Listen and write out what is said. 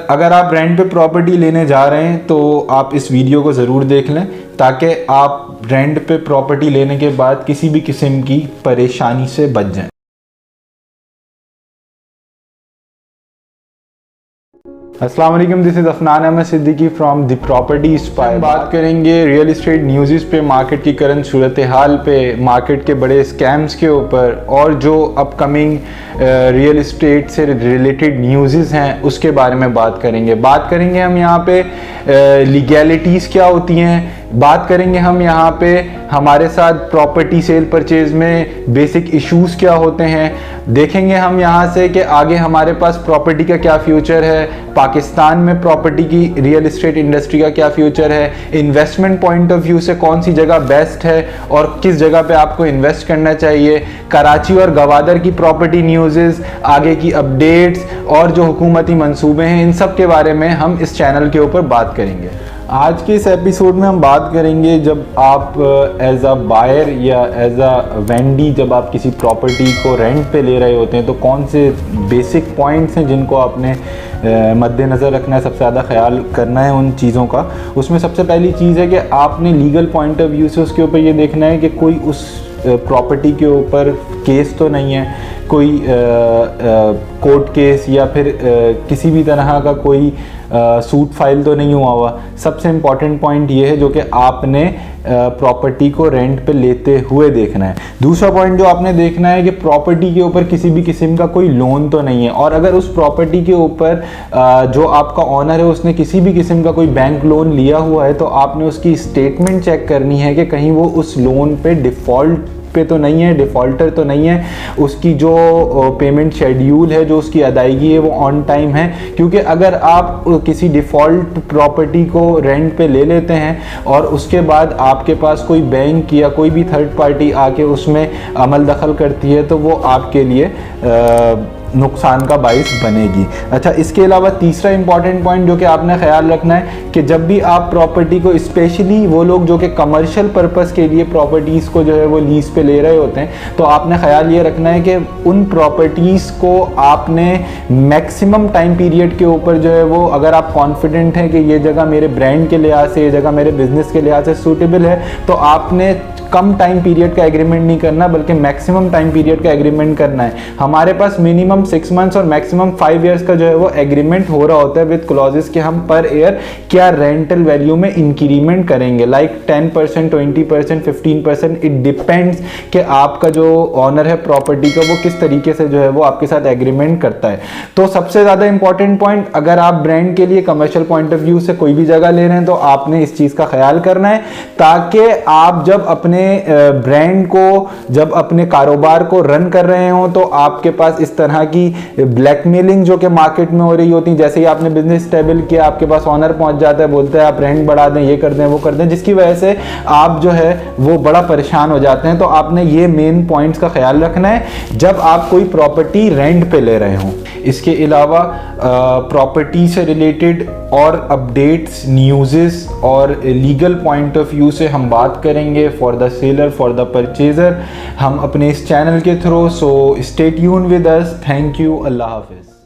अगर आप रेंट पे प्रॉपर्टी लेने जा रहे हैं तो आप इस वीडियो को ज़रूर देख लें ताकि आप रेंट पे प्रॉपर्टी लेने के बाद किसी भी किस्म की परेशानी से बच जाएं। अस्सलाम वालेकुम, this is Afnan Ahmad Siddiqui from the property inspire. बात करेंगे रियल इस्टेट न्यूज़ पे, मार्केट की करंट सूरत हाल पे, मार्केट के बड़े स्कैम्स के ऊपर और जो अपकमिंग रियल इस्टेट से रिलेटेड न्यूज़ हैं उसके बारे में बात करेंगे हम यहाँ पे लीगैलिटीज़ क्या होती हैं, बात करेंगे हम यहाँ पे हमारे साथ प्रॉपर्टी सेल परचेज में बेसिक इश्यूज क्या होते हैं, देखेंगे हम यहाँ से कि आगे हमारे पास प्रॉपर्टी का क्या फ्यूचर है, पाकिस्तान में प्रॉपर्टी की रियल इस्टेट इंडस्ट्री का क्या फ्यूचर है, इन्वेस्टमेंट पॉइंट ऑफ व्यू से कौन सी जगह बेस्ट है और किस जगह पे आपको इन्वेस्ट करना चाहिए, कराची और गवादर की प्रॉपर्टी न्यूज़, आगे की अपडेट्स और जो हुकूमती मंसूबे हैं, इन सब के बारे में हम इस चैनल के ऊपर बात करेंगे। आज के इस एपिसोड में हम बात करेंगे जब आप एज अ बायर या एज अ वेंडी जब आप किसी प्रॉपर्टी को रेंट पे ले रहे होते हैं तो कौन से बेसिक पॉइंट्स हैं जिनको आपने मद्देनज़र रखना है, सबसे ज़्यादा ख्याल करना है उन चीज़ों का। उसमें सबसे पहली चीज़ है कि आपने लीगल पॉइंट ऑफ व्यू से उसके ऊपर ये देखना है कि कोई उस प्रॉपर्टी के ऊपर केस तो नहीं है, कोई कोर्ट केस या फिर किसी भी तरह का कोई सूट फाइल तो नहीं हुआ हुआ। सबसे इम्पॉर्टेंट पॉइंट ये है जो कि आपने प्रॉपर्टी को रेंट पे लेते हुए देखना है। दूसरा पॉइंट जो आपने देखना है कि प्रॉपर्टी के ऊपर किसी भी किस्म का कोई लोन तो नहीं है, और अगर उस प्रॉपर्टी के ऊपर जो आपका ऑनर है उसने किसी भी किस्म का कोई बैंक लोन लिया हुआ है तो आपने उसकी स्टेटमेंट चेक करनी है कि कहीं वो उस लोन पे डिफ़ॉल्ट पे तो नहीं है, डिफ़ॉल्टर तो नहीं है, उसकी जो पेमेंट शेड्यूल है, जो उसकी अदायगी है वो ऑन टाइम है। क्योंकि अगर आप किसी डिफ़ॉल्ट प्रॉपर्टी को रेंट पे ले लेते हैं और उसके बाद आपके पास कोई बैंक या कोई भी थर्ड पार्टी आके उसमें अमल दखल करती है तो वो आपके लिए नुकसान का बाइस बनेगी। अच्छा, इसके अलावा तीसरा इंपॉर्टेंट पॉइंट जो कि आपने ख्याल रखना है कि जब भी आप प्रॉपर्टी को, स्पेशली वो लोग जो कि कमर्शियल पर्पस के लिए प्रॉपर्टीज़ को जो है वो लीज पे ले रहे होते हैं, तो आपने ख्याल ये रखना है कि उन प्रॉपर्टीज़ को आपने मैक्सिमम टाइम पीरियड के ऊपर जो है वो, अगर आप कॉन्फिडेंट हैं कि ये जगह मेरे ब्रांड के लिहाज से, ये जगह मेरे बिजनेस के लिहाज से सूटेबल है, तो आपने कम टाइम पीरियड का एग्रीमेंट नहीं करना बल्कि मैक्सिमम टाइम पीरियड का एग्रीमेंट करना है। हमारे पास मिनिमम 6 मंथ्स और मैक्सिमम 5 इयर्स का जो है वो एग्रीमेंट हो रहा होता है विद क्लॉजेस कि हम पर ईयर क्या रेंटल वैल्यू में इंक्रीमेंट करेंगे, लाइक 10%, 20%, 15%, इट डिपेंड्स कि आपका जो ऑनर है प्रॉपर्टी का वो किस तरीके से जो है वो आपके साथ एग्रीमेंट करता है। तो सबसे ज़्यादा इंपॉर्टेंट पॉइंट, अगर आप ब्रांड के लिए कमर्शियल पॉइंट ऑफ व्यू से कोई भी जगह ले रहे हैं तो आपने इस चीज़ का ख्याल करना है ताकि आप जब अपने ब्रांड को, जब अपने कारोबार को रन कर रहे हो तो आपके पास इस तरह की ब्लैकमेलिंग जो कि मार्केट में हो रही होती है, जैसे ही आपने बिजनेस स्टेबल किया आपके पास ऑनर पहुंच जाता है, बोलता है आप रेंट बढ़ा दें, ये कर दें, वो कर दें, जिसकी वजह से आप जो है वो बड़ा परेशान हो जाते हैं। तो आपने ये मेन पॉइंट्स का ख्याल रखना है जब आप कोई प्रॉपर्टी रेंट पे ले रहे हो। इसके अलावा प्रॉपर्टी से रिलेटेड और अपडेट्स, न्यूज़ और लीगल पॉइंट ऑफ व्यू से हम बात करेंगे for the seller, for the purchaser, हम अपने इस चैनल के through. So stay tune with us. Thank you. अल्लाह हाफिज़।